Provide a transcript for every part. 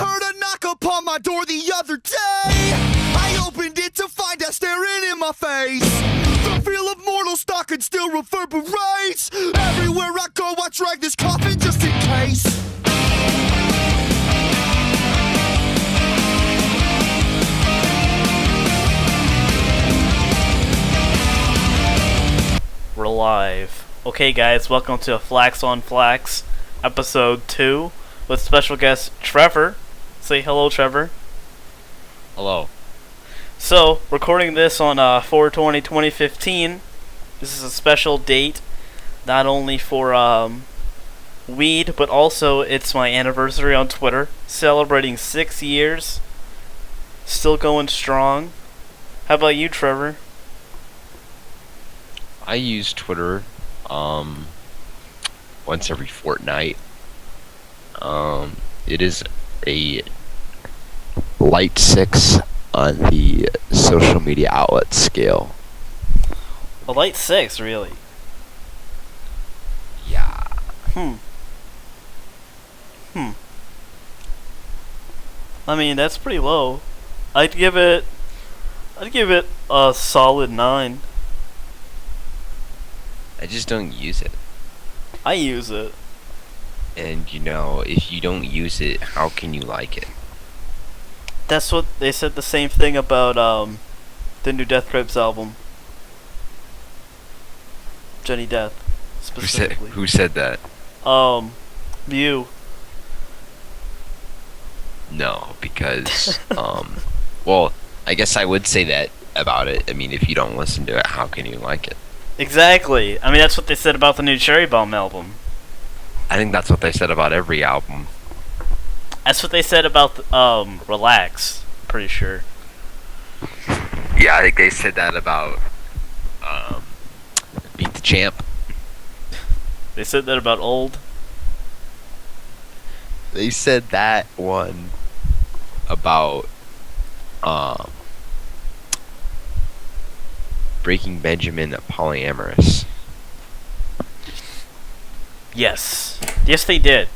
heard a knock upon my door the other day. I opened it to find her staring in my face. The feel of mortal stalking still reverberates. Everywhere I go, I drag this coffin just in case. We're live. Okay guys, welcome to Flax on Flax, episode 2, with special guest Trevor. Say hello, Trevor. Hello. So, recording this on 4/20/2015. This is a special date, not only for weed, but also it's my anniversary on Twitter, celebrating 6 years, still going strong. How about you, Trevor? I use Twitter once every fortnight. It is a light 6 on the social media outlet scale. A light 6, really? Yeah. I mean, that's pretty low. I'd give it a solid 9. I just don't use it. I use it. And if you don't use it, how can you like it? That's what they said, the same thing about the new Death Grips album. Jenny Death, specifically. Who said that? You. No, because well, I guess I would say that about it. I mean, if you don't listen to it, how can you like it? Exactly. I mean, that's what they said about the new Cherry Bomb album. I think that's what they said about every album. That's what they said about Relax. Pretty sure. Yeah, I think they said that about Beat the Champ. They said that about Old. They said that one about Breaking Benjamin polyamorous. Yes. Yes, they did.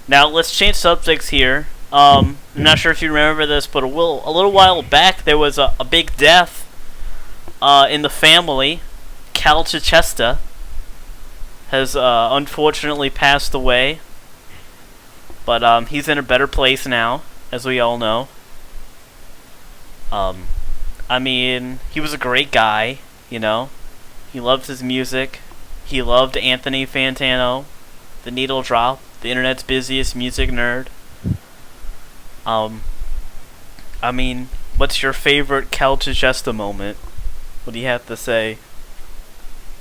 Now, let's change subjects here. I'm not sure if you remember this, but a little while back, there was a big death in the family. Cal Chichester has unfortunately passed away. But he's in a better place now, as we all know. I mean, he was a great guy, you know. He loved his music. He loved Anthony Fantano, the Needle Drop, the internet's busiest music nerd. I mean, what's your favorite Cal Chichester moment? What do you have to say?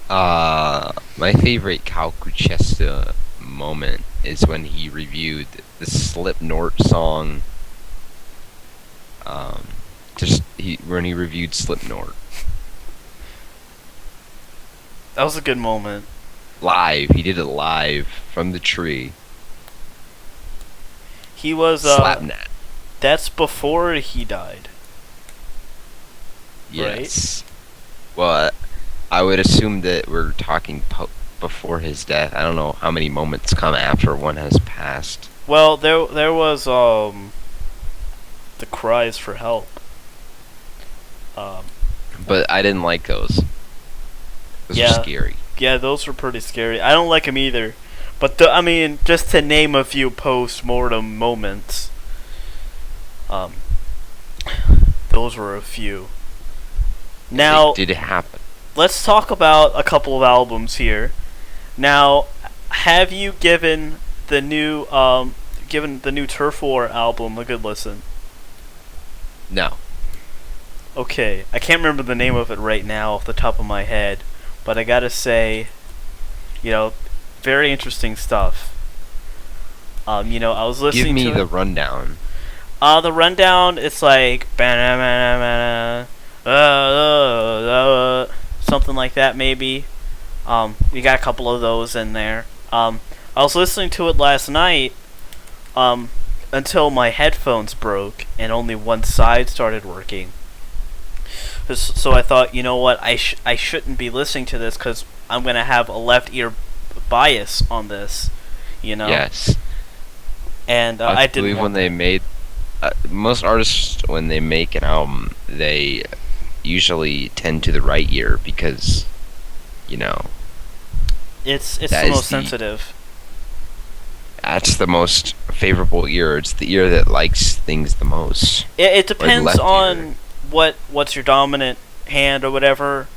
My favorite Cal Chichester moment is when he reviewed the Slipknot song. When he reviewed Slipknot. That was a good moment. Live. He did it live from the tree. He was Slapnet. That's before he died. Yes. Right? Well, I would assume that we're talking before his death. I don't know how many moments come after one has passed. Well, there was the cries for help. But I didn't like those. Those were scary. Yeah, those were pretty scary. I don't like them either. But I mean, just to name a few post-mortem moments, those were a few. Now, did it happen? Let's talk about a couple of albums here. Now, have you given the new Turf War album a good listen? No. Okay, I can't remember the name of it right now off the top of my head, but I gotta say, very interesting stuff. I was listening to Give me the rundown. The rundown, it's like something like that, maybe. We got a couple of those in there. I was listening to it last night, until my headphones broke and only one side started working. So I thought, you know what, I shouldn't be listening to this because I'm going to have a left ear bias on this, you know? Yes. and I I didn't believe want when they made most artists when they make an album, they usually tend to the right ear because you know it's that the is most sensitive. that's the most favorable ear. It's the ear that likes things the most. It Or the depends left on ear. what's your dominant hand or whatever.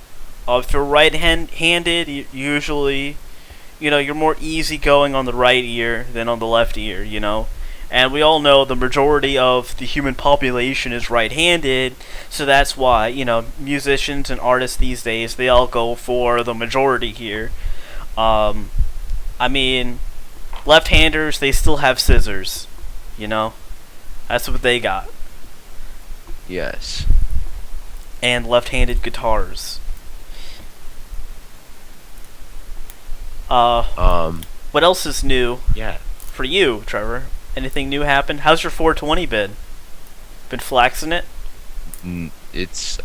If you're handed, usually, you're more easygoing on the right ear than on the left ear. And we all know the majority of the human population is right-handed, so that's why musicians and artists these days, they all go for the majority here. I mean, left-handers, they still have scissors. That's what they got. Yes. And left-handed guitars. What else is new? Yeah. For you, Trevor? Anything new happened? How's your 420 been? Been flaxing it?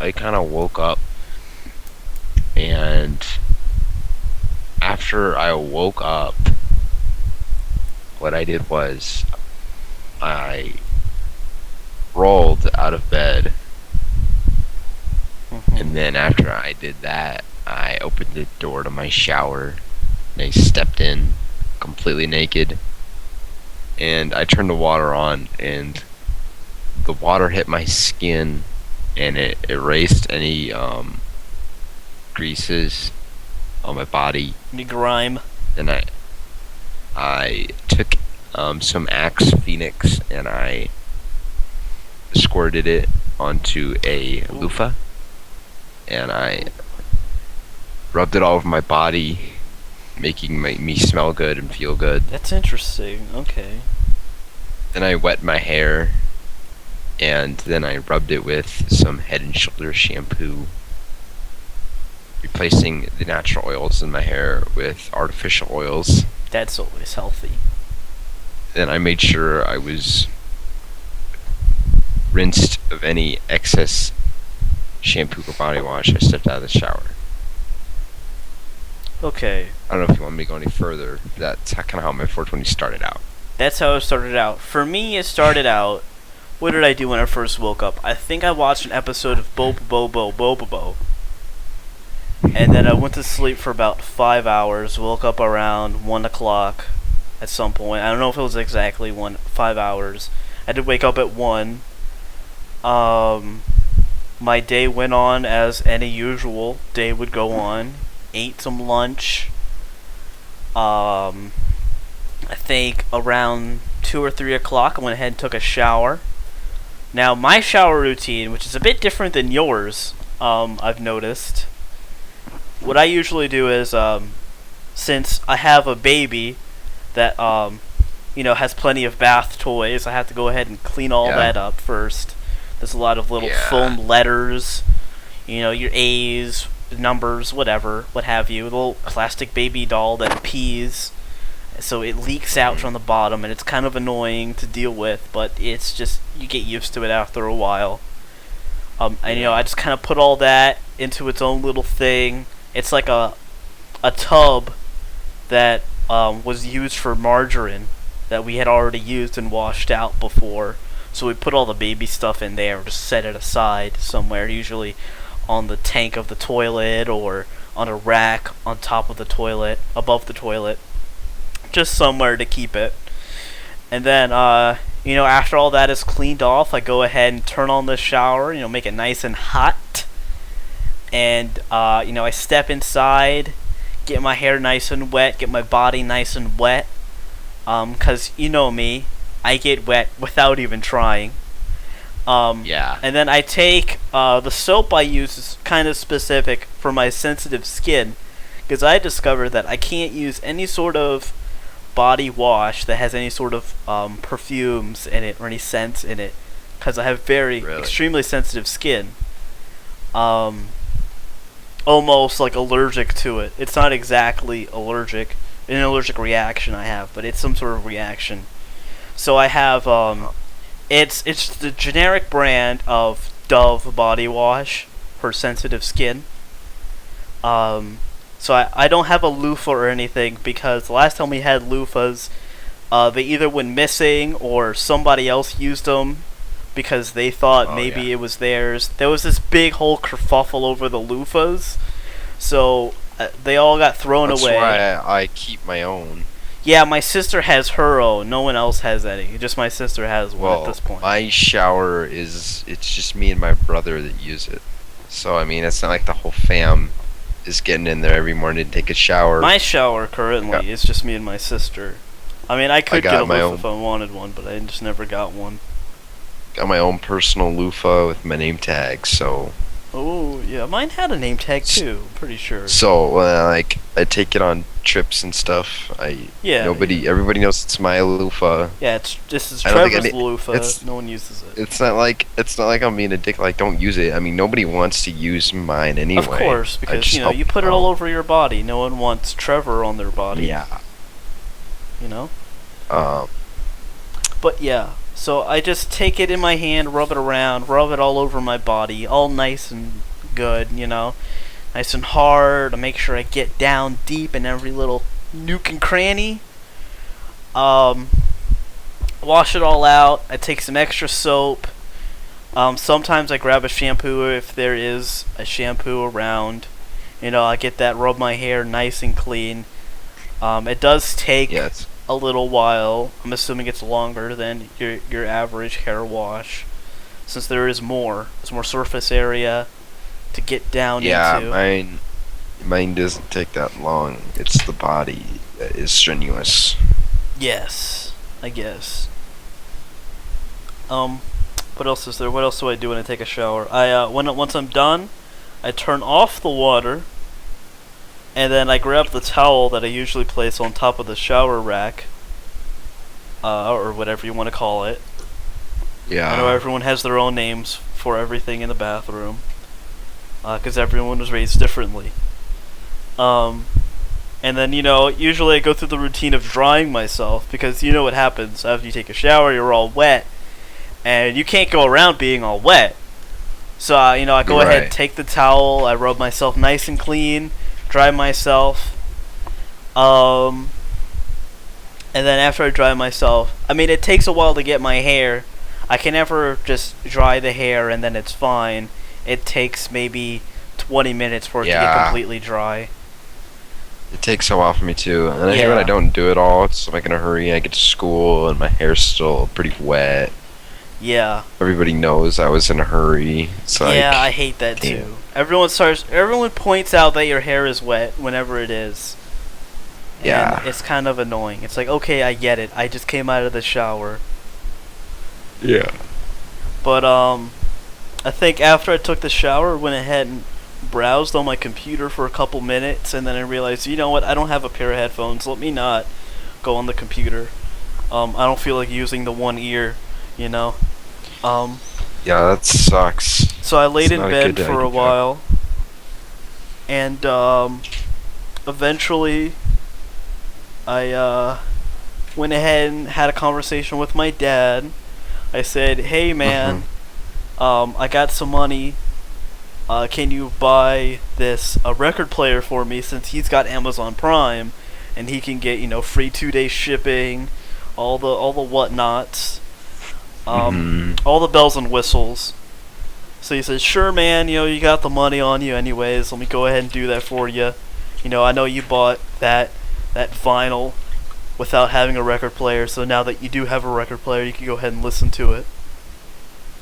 I kind of woke up, and after I woke up, what I did was I rolled out of bed, and then after I did that, I opened the door to my shower, and I stepped in completely naked, and I turned the water on, and the water hit my skin, and it erased any greases on my body. Any grime? Then I took some Axe Phoenix and I squirted it onto a loofah, and I rubbed it all over my body, making me smell good and feel good. That's interesting. Okay. Then I wet my hair, and then I rubbed it with some Head and Shoulders shampoo, replacing the natural oils in my hair with artificial oils. That's always healthy. Then I made sure I was rinsed of any excess shampoo or body wash. I stepped out of the shower. Okay. I don't know if you want me to go any further. That's kind of how my 420 started out. That's how it started out. For me, it started out... What did I do when I first woke up? I think I watched an episode of Bobo. And then I went to sleep for about 5 hours. Woke up around 1 o'clock at some point. I don't know if it was exactly 5 hours. I did wake up at 1. My day went on as any usual day would go on. Ate some lunch. I think around 2 or 3 o'clock I went ahead and took a shower. Now my shower routine, which is a bit different than yours, I've noticed. What I usually do is, since I have a baby that has plenty of bath toys, I have to go ahead and clean all that up first. There's a lot of little foam letters, your A's, numbers, whatever, what have you. A little plastic baby doll that pees, so it leaks out from the bottom, and it's kind of annoying to deal with, but it's just, you get used to it after a while. And I just kind of put all that into its own little thing. It's like a tub that was used for margarine that we had already used and washed out before. So we put all the baby stuff in there and just set it aside somewhere, usually on the tank of the toilet or on a rack on top of the toilet, above the toilet. Just somewhere to keep it. And then, after all that is cleaned off, I go ahead and turn on the shower, make it nice and hot. And, I step inside, get my hair nice and wet, get my body nice and wet. 'Cause you know me, I get wet without even trying. And then I take, the soap I use is kind of specific for my sensitive skin. Because I discovered that I can't use any sort of body wash that has any sort of perfumes in it or any scents in it. Because I have extremely sensitive skin. Almost like allergic to it. It's not exactly allergic, an allergic reaction I have, but it's some sort of reaction. So I have, it's the generic brand of Dove body wash for sensitive skin. So I don't have a loofah or anything, because the last time we had loofahs, They either went missing or somebody else used them because they thought maybe it was theirs. There was this big whole kerfuffle over the loofahs, so they all got thrown away. That's why I keep my own. Yeah, my sister has her own. No one else has any. Just my sister has one at this point. My shower it's just me and my brother that use it. So, I mean, it's not like the whole fam is getting in there every morning to take a shower. My shower currently is just me and my sister. I mean, I could get a loofah if I wanted one, but I just never got one. Got my own personal loofah with my name tag, so... Oh, yeah, mine had a name tag too, I'm pretty sure. So, like, I take it on trips and stuff. Everybody knows it's my loofah. Yeah, this is Trevor's loofah. No one uses it. It's not like I'm being a dick. Like, don't use it. I mean, nobody wants to use mine anyway. Of course, because you put it all over your body. No one wants Trevor on their body. Yeah. You know. But yeah. So I just take it in my hand, rub it around, rub it all over my body, all nice and good, nice and hard. I make sure I get down deep in every little nook and cranny. Wash it all out. I take some extra soap. Sometimes I grab a shampoo if there is a shampoo around. I get that, rub my hair nice and clean. It does take... Yes. A little while. I'm assuming it's longer than your average hair wash, since there's more surface area to get down into. Yeah, mine doesn't take that long. It's the body that is strenuous. Yes, I guess. What else is there? What else do I do when I take a shower? Once I'm done, I turn off the water. And then I grab the towel that I usually place on top of the shower rack, or whatever you want to call it. Yeah. I know everyone has their own names for everything in the bathroom, because everyone was raised differently. And then, usually I go through the routine of drying myself, because you know what happens after you take a shower, you're all wet, and you can't go around being all wet. So, I go ahead, take the towel, I rub myself nice and clean, dry myself, and then after I dry myself, it takes a while to get my hair. I can never just dry the hair and then it's fine. It takes maybe 20 minutes for it to get completely dry. It takes a while for me too, and I hate when I don't do it all. It's like in a hurry. I get to school and my hair's still pretty wet. Yeah. Everybody knows I was in a hurry. It's like, yeah, I hate that too. Everyone points out that your hair is wet whenever it is. Yeah. And it's kind of annoying. It's like, okay, I get it. I just came out of the shower. Yeah. But I think after I took the shower, went ahead and browsed on my computer for a couple minutes, and then I realized, you know what? I don't have a pair of headphones. Let me not go on the computer. I don't feel like using the one ear, Yeah, that sucks. So I laid in bed for a while, and eventually I went ahead and had a conversation with my dad. I said, hey man, I got some money. Can you buy a record player for me, since he's got Amazon Prime and he can get free 2-day shipping, all the whatnots, all the bells and whistles. So he said, sure man, you got the money on you anyways, let me go ahead and do that for you. I know you bought that vinyl without having a record player, so now that you do have a record player, you can go ahead and listen to it.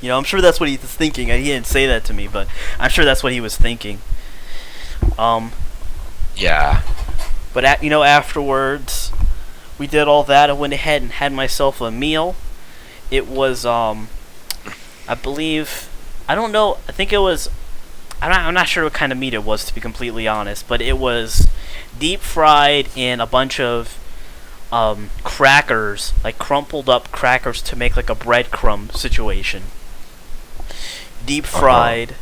I'm sure that's what he was thinking. He didn't say that to me, but I'm sure that's what he was thinking. Yeah. But afterwards, we did all that. I went ahead and had myself a meal. It was, I believe, I don't know, I think it was, I'm not sure what kind of meat it was, to be completely honest, but it was deep fried in a bunch of crackers, like crumpled up crackers to make like a breadcrumb situation. Deep fried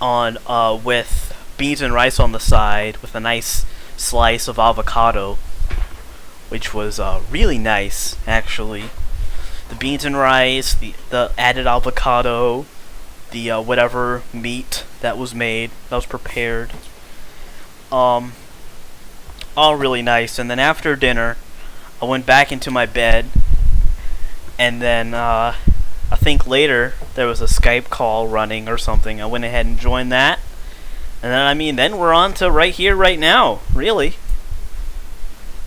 on with beans and rice on the side, with a nice slice of avocado, which was really nice, actually. The beans and rice, the added avocado, the whatever meat that was prepared, all really nice. And then after dinner, I went back into my bed, and then I think later there was a Skype call running or something. I went ahead and joined that, and then then we're on to right here, right now, really.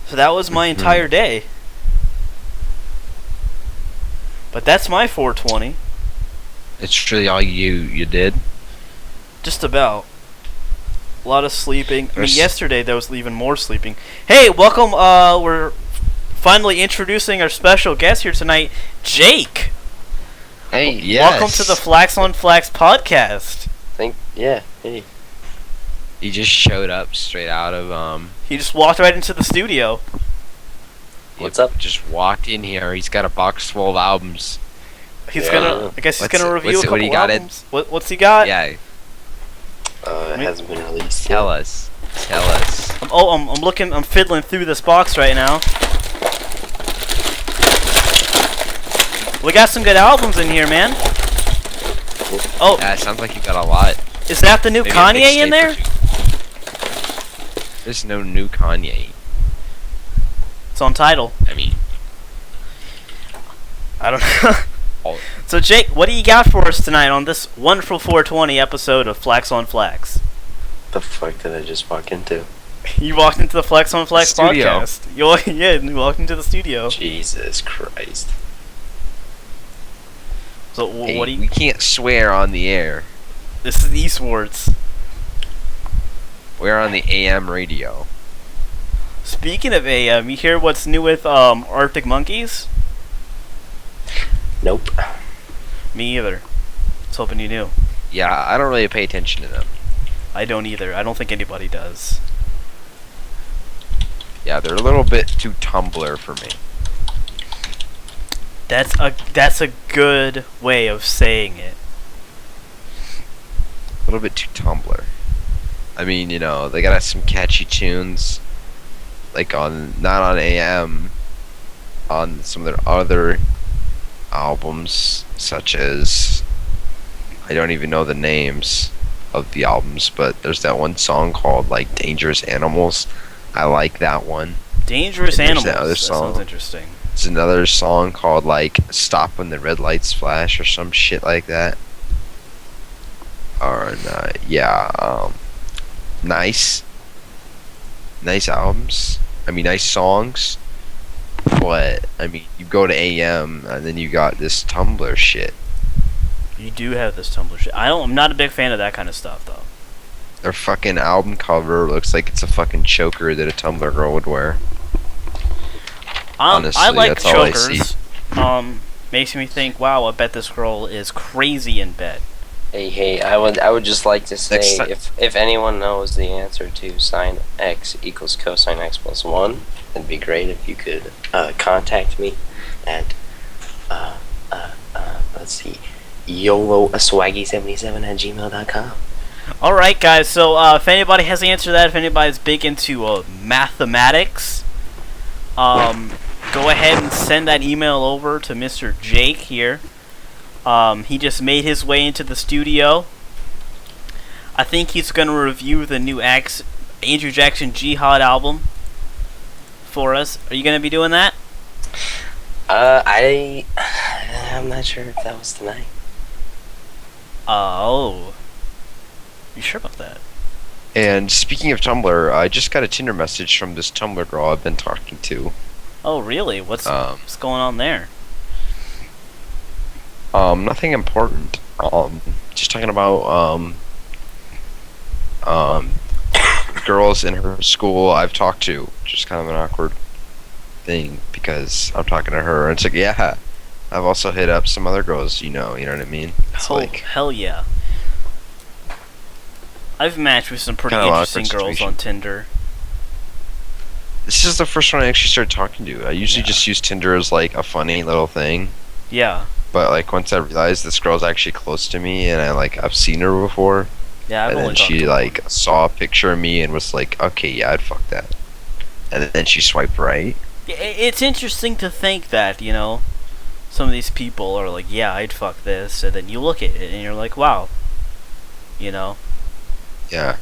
So that was my entire day. But that's my 420. It's really all you did? Just about. A lot of sleeping. I mean, There's- yesterday there was even more sleeping. Hey, welcome. We're finally introducing our special guest here tonight, Jake. Hey, Yes. Welcome to the Flax on Flax podcast. yeah, hey. He just showed up straight out of He just walked right into the studio. What's up? Just walked in here. He's got a box full of albums. He's Yeah. gonna. I guess he's What's gonna it- review what's a it- what couple he got albums. What's he got? Yeah, It hasn't been released tell yet. us. Tell us. I'm looking. I'm fiddling through this box right now. We got some good albums in here, man. Oh, Yeah, it sounds like you got a lot. is that the new Maybe a Kanye in mixtape there? or two. There's no new Kanye. It's on Tidal. I mean, I don't know. all, So Jake, what do you got for us tonight on this wonderful 420 episode of Flax on Flax? The fuck did I just walk into? You walked into the Flax on Flax Studio. podcast. You walked into the studio. Jesus Christ. So hey, what do you? we can't swear on the air. This is esports. We're on the AM radio. Speaking of AM, you hear what's new with Arctic Monkeys? Nope. Me either. I was hoping you knew. Yeah, I don't really pay attention to them. I don't either. I don't think anybody does. Yeah, they're a little bit too Tumblr for me. That's a good way of saying it. A little bit too Tumblr. I mean, you know, they got some catchy tunes, like not on AM, on some of their other albums, such as, I don't even know the names of the albums, but there's that one song called like Dangerous Animals. I like that one. Dangerous And there's Animals. that other That song. sounds interesting. There's another song called like Stop When the Red Lights Flash or some shit like that. Or nice albums. I mean, nice songs. But I mean, you go to AM and then you got this Tumblr shit. You do have this Tumblr shit. I'm not a big fan of that kind of stuff though. Their fucking album cover looks like it's a fucking choker that a Tumblr girl would wear. Honestly, I like that's all I see. chokers. Makes me think, wow, I bet this girl is crazy in bed. Hey, I would just like to say, Next time- if anyone knows the answer to sine x equals cosine x plus 1, it'd be great if you could contact me at, let's see, YOLOSwaggy77@gmail.com. Alright guys, so if anybody has the answer to that, if anybody's big into mathematics, go ahead and send that email over to Mr. Jake here. He just made his way into the studio. I think he's going to review the new Andrew Jackson Jihad album for us. Are you going to be doing that? I'm not sure if that was tonight. Oh. You sure about that? And speaking of Tumblr, I just got a Tinder message from this Tumblr girl I've been talking to. Oh, really? What's going on there? Nothing important. Just talking about girls in her school I've talked to. Just kind of an awkward thing because I'm talking to her, and it's like, yeah, I've also hit up some other girls, you know what I mean? It's like, Hell yeah. I've matched with some pretty Kinda interesting awkward girls situation. on Tinder. this is the first one I actually started talking to. I usually just use Tinder as like a funny little thing, Yeah. but like once I realized this girl's actually close to me, and I've seen her before, Yeah, I've and only then talked she to like saw a picture of me and was like, okay, yeah, I'd fuck that, and then she swiped right. one. It's interesting to think that, you know, some of these people are like, yeah, I'd fuck this, and then you look at it and you're like, wow. You know? Yeah.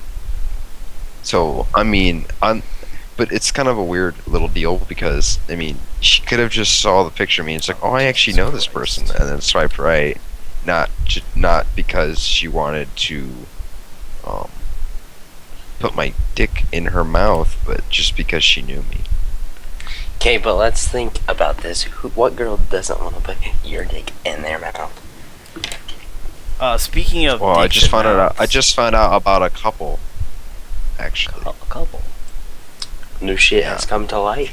So I mean, But it's kind of a weird little deal because I mean, she could have just saw the picture of me and it's like, oh, I actually know this person, and then swiped right, not because she wanted to put my dick in her mouth, but just because she knew me. Okay, but let's think about this. What girl doesn't want to put your dick in their mouth? Speaking of Well, I dicks just and found out. mouths- I just found out about a couple. Actually, a couple. New shit Yeah. has come to light.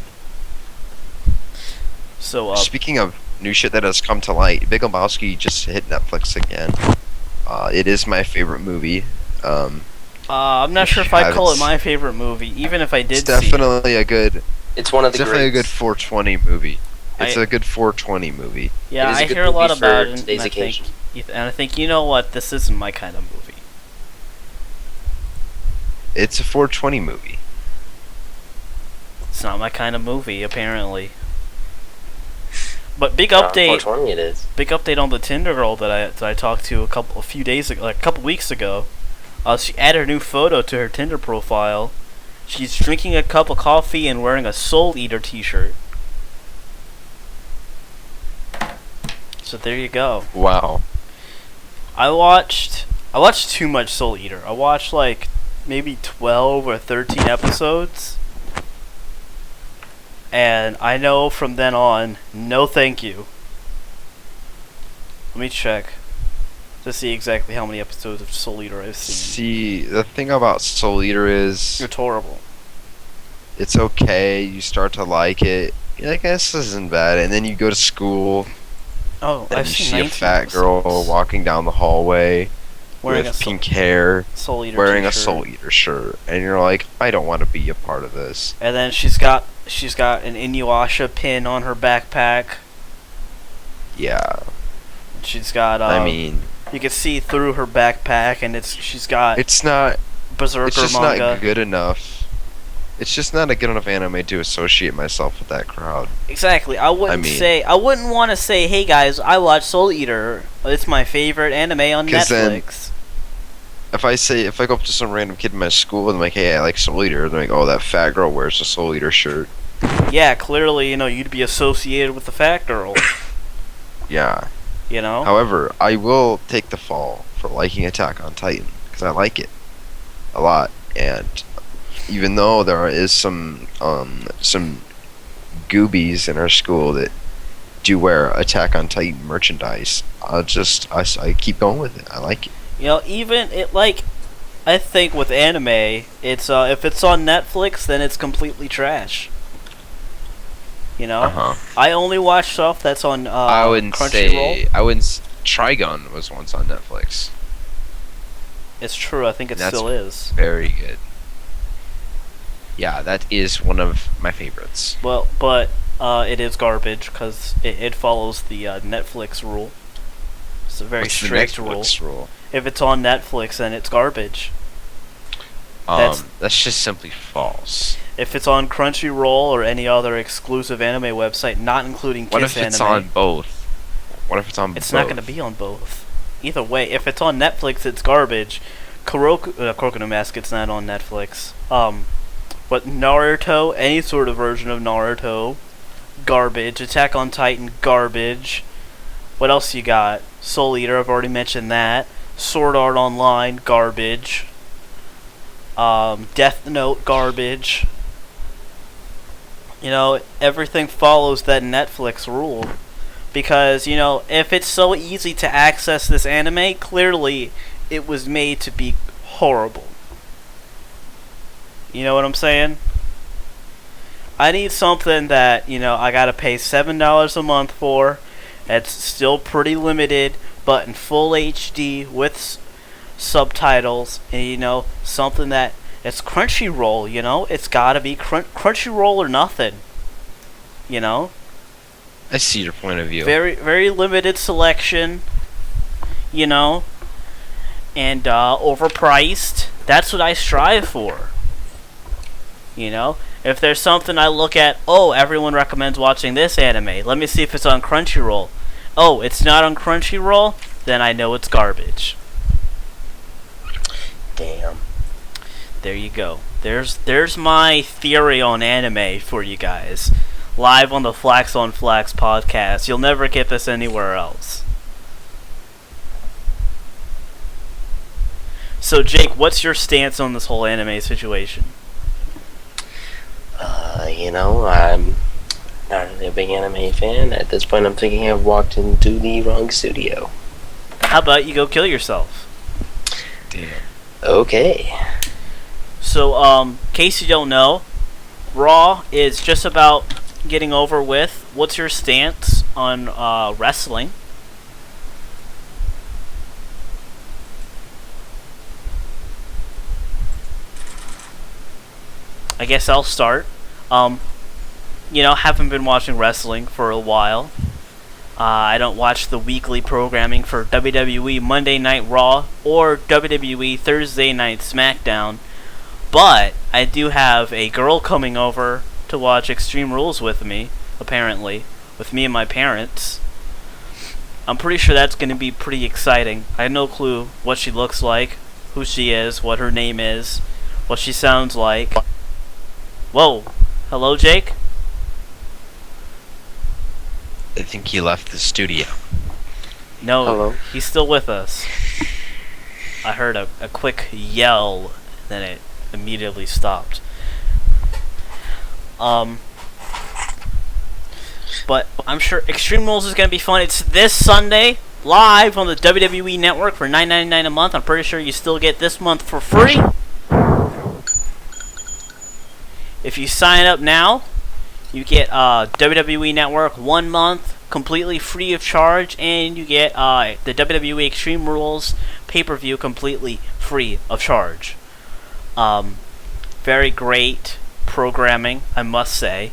So speaking of new shit that has come to light, Big Lebowski just hit Netflix again. It is my favorite movie. I'm not if sure you if I'd call it haven't my favorite movie, even if I did It's see it. definitely a good. It's one of It's the definitely a good greats. 420 movie. It's I- a good 420 movie. Yeah, It is a I good hear a lot movie about for it, today's and occasion. I think, you know what, this isn't my kind of movie. It's a 420 movie. It's not my kind of movie, apparently. But big 420 it is. big update on the Tinder girl that I talked to a couple weeks ago. She added a new photo to her Tinder profile. She's drinking a cup of coffee and wearing a Soul Eater t-shirt. So there you go. Wow. I watched too much Soul Eater. I watched like maybe 12 or 13 episodes. And I know from then on, no thank you. Let me check to see exactly how many episodes of Soul Eater I've seen. See, the thing about Soul Eater is It's horrible. it's okay. You start to like it. You're like, this isn't bad. And then you go to school, Oh, and I've you seen see a 19 fat girl episodes. walking down the hallway wearing with a pink hair, Soul Eater wearing a t-shirt. Soul Eater shirt, and you're like, I don't want to be a part of this. And then she's got an Inuyasha pin on her backpack. Yeah, She's got I mean, you can see through her backpack, and she's got it's not. Berserker It's just manga. not good enough. It's just not a good enough anime to associate myself with that crowd. Exactly. I wouldn't mean- want to say, hey guys, I watch Soul Eater. It's my favorite anime on 'Cause then- Netflix. If I go up to some random kid in my school and I'm like, hey, I like Soul Eater, they're like, oh, that fat girl wears a Soul Eater shirt. Yeah, clearly, you'd be associated with the fat girl. Yeah. You know? However, I will take the fall for liking Attack on Titan because I like it a lot, and even though there is some goobies in our school that do wear Attack on Titan merchandise, I keep going with it. I like it. I think with anime, it's if it's on Netflix, then it's completely trash. You know? Uh-huh. I only watch stuff that's on I wouldn't Crunchyroll. say. Trigun was once on Netflix. It's true. I think it That's still is. Very good. Yeah, that is one of my favorites. Well, but it is garbage because it follows the Netflix rule. It's a very What's the strict rule. Netflix rule? If it's on Netflix, then it's garbage. That's- That's just simply false. If it's on Crunchyroll or any other exclusive anime website, not including What Kiss if it's Anime, on both? What if it's on both? it's not going to be on both. Either way, if it's on Netflix, it's garbage. Kuroko no Mask, it's not on Netflix. But Naruto, any sort of version of Naruto, garbage. Attack on Titan, garbage. What else you got? Soul Eater, I've already mentioned that. Sword Art Online, garbage. Death Note, garbage. Everything follows that Netflix rule. Because, if it's so easy to access this anime, clearly it was made to be horrible. You know what I'm saying? I need something that, I gotta pay $7 a month for. It's still pretty limited, but in full HD with subtitles. And, something that it's Crunchyroll, it's gotta be Crunchyroll or nothing. I see your point of view. Very, very limited selection, and overpriced. That's what I strive for. If there's something I look at, oh, everyone recommends watching this anime. Let me see if it's on Crunchyroll. Oh, it's not on Crunchyroll? Then I know it's garbage. Damn. There you go. There's my theory on anime for you guys. Live on the Flax on Flax podcast. You'll never get this anywhere else. So, Jake, what's your stance on this whole anime situation? I'm not really a big anime fan. At this point, I'm thinking I've walked into the wrong studio. How about you go kill yourself? Damn. Okay. So, in case you don't know, Raw is just about getting over with. What's your stance on wrestling? I guess I'll start. Haven't been watching wrestling for a while. I don't watch the weekly programming for WWE Monday Night Raw or WWE Thursday Night SmackDown. But I do have a girl coming over to watch Extreme Rules with me, apparently, with me and my parents. I'm pretty sure that's going to be pretty exciting. I have no clue what she looks like, who she is, what her name is, what she sounds like. Whoa. Hello, Jake? I think he left the studio. No, Hello? he's still with us. I heard a quick yell, then it immediately stopped. But I'm sure Extreme Rules is going to be fun. It's this Sunday, live on the WWE Network for $9.99 a month. I'm pretty sure you still get this month for free. If you sign up now, you get WWE Network 1 month completely free of charge, and you get the WWE Extreme Rules pay-per-view completely free of charge. Very great programming, I must say.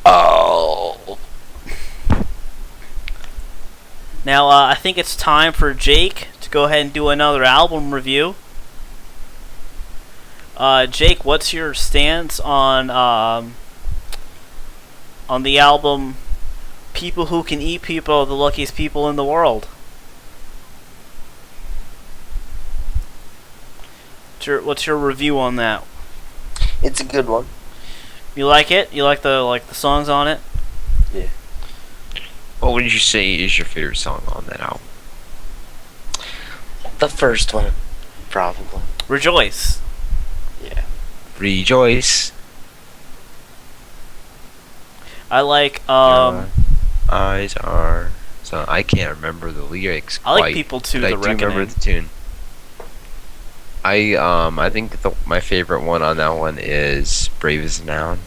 Oh. Now, I think it's time for Jake to go ahead and do another album review. Jake, what's your stance on the album People Who Can Eat People Are the Luckiest People in the World? What's your review on that? It's a good one. You like it? You like the songs on it? Yeah. What would you say is your favorite song on that album? The first one, probably. Rejoice. Yeah. Rejoice. I like Your eyes are. So I can't remember the lyrics. I like quite, People to but the I do remember Reckoning. the tune. I think my favorite one on that one is Brave as a Noun.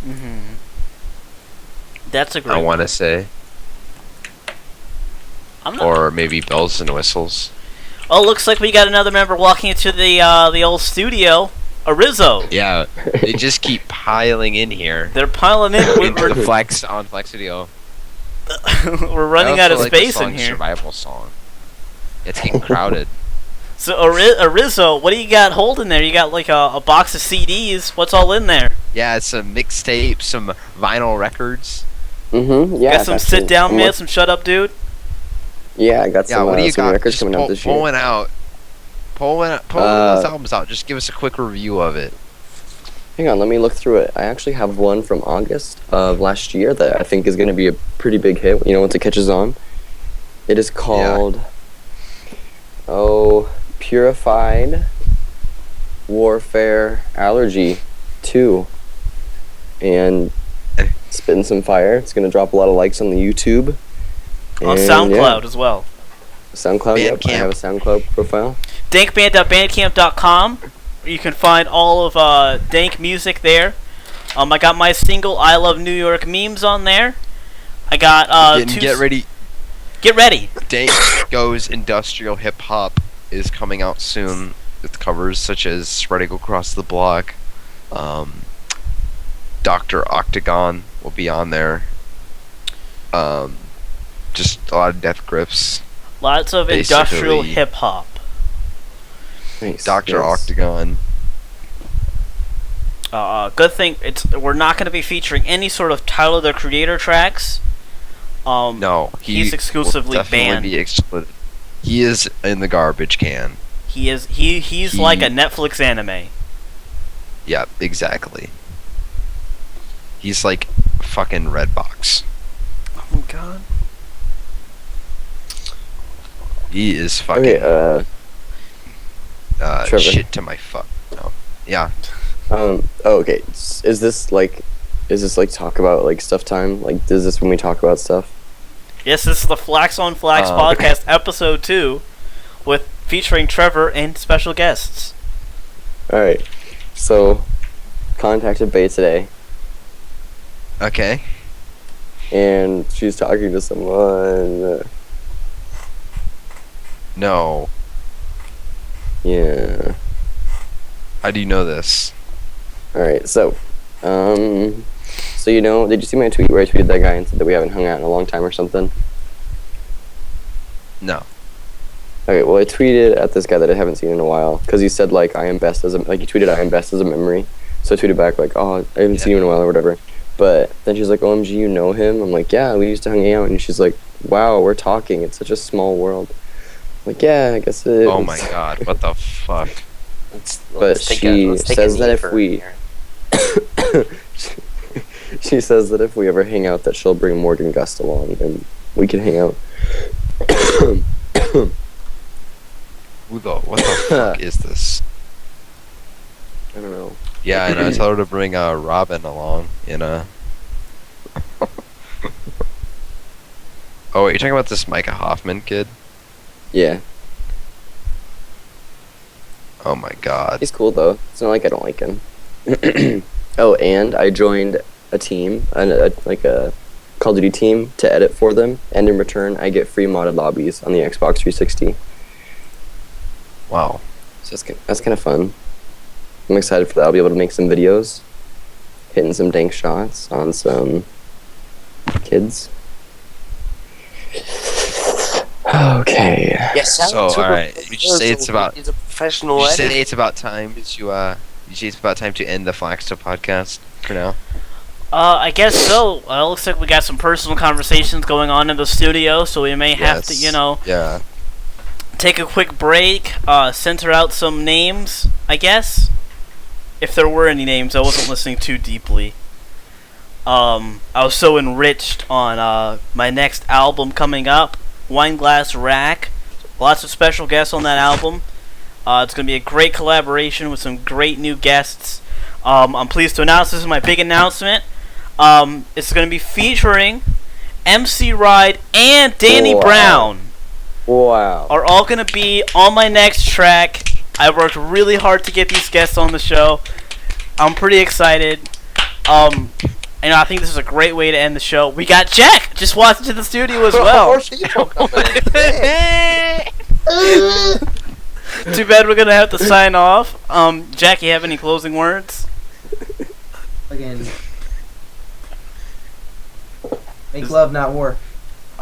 Mm-hmm. That's a great I one. want to say, I'm not. or maybe Bells and Whistles. Oh, looks like we got another member walking into the old studio. Arizo. Yeah, they just keep piling in here. They're piling in. Into the Flax on Flex Studio. We're running I out also of like the space in song here. Survival song. It's getting crowded. So, Arizo, what do you got holding there? You got like a box of CDs. What's all in there? Yeah, it's some mixtape, some vinyl records. Mm-hmm. Yeah. Got some sit down, man. Some shut up, dude. Yeah, I got Yeah, some, what do you some got? records Just coming out this year. pulling out. Pulling those albums out. Just give us a quick review of it. Hang on, let me look through it. I actually have one from August of last year that I think is going to be a pretty big hit. You know, once it catches on. It is called Purified Warfare Allergy 2. And spitting some fire. It's going to drop a lot of likes on the YouTube. On And, SoundCloud yeah. as well. SoundCloud, yep. I Bandcamp. have a SoundCloud profile. dankband.bandcamp.com. You can find all of Dank music there. I got my single I Love New York memes on there. I got Get ready. Get ready. D.A.N.K Goes Industrial Hip Hop is coming out soon with covers such as Spreading Across the Block. Dr. Octagon will be on there. Just a lot of Death Grips. Lots of Basically- industrial hip hop. Nice. Dr. Yes. Octagon. Good thing we're not going to be featuring any sort of Tyler the Creator tracks. No, he's exclusively will definitely banned. be he is in the garbage can. He's like a Netflix anime. Yeah, exactly. He's like fucking Redbox. Oh my god. He is fucking Okay, Trevor. shit to my fuck. No. Yeah. Okay. Is this like talk about like stuff time? Like, is this when we talk about stuff? Yes, this is the Flax on Flax podcast, episode 2, with featuring Trevor and special guests. Alright. So, contacted Bay today, Okay. and she's talking to someone. No. Yeah. How do you know this? Alright, so did you see my tweet where I tweeted that guy and said that we haven't hung out in a long time or something? No. Okay, well, I tweeted at this guy that I haven't seen in a while, because he said, like, he tweeted, I am best as a memory, so I tweeted back, like, oh, I haven't seen you in a while, or whatever, but then she's like, OMG, you know him? I'm like, yeah, we used to hang out, and she's like, wow, we're talking, it's such a small world. I'm like, yeah, I guess it is. Oh my god, what the fuck? But she says that if we... She says that if we ever hang out, that she'll bring Morgan Gust along, and we can hang out. What the fuck is this? I don't know. Yeah, and I told her to bring Robin along in a. Oh, wait, you're talking about this Micah Hoffman kid? Yeah. Oh my god. He's cool, though. It's not like I don't like him. Oh, and I joined a team, like a Call of Duty team, to edit for them, and in return, I get free modded lobbies on the Xbox 360. Wow. So that's kind of fun. I'm excited for that. I'll be able to make some videos, hitting some dank shots on some kids. Okay. Yes. So, alright, would you say it's about... He's a professional Would you editor. say it's about time to end the Flaxta podcast for now? I guess so. Looks like we got some personal conversations going on in the studio, so we may have to, Yeah. take a quick break, center out some names, I guess. If there were any names, I wasn't listening too deeply. I was so enriched on my next album coming up, Wine Glass Rack. Lots of special guests on that album. It's going to be a great collaboration with some great new guests. I'm pleased to announce, this is my big announcement. It's going to be featuring MC Ride and Danny Brown. Wow. Are all going to be on my next track. I worked really hard to get these guests on the show. I'm pretty excited. I think this is a great way to end the show. We got Jack just walked into the studio as well. Too bad we're going to have to sign off. Jack, you have any closing words? Again. Make love, not war.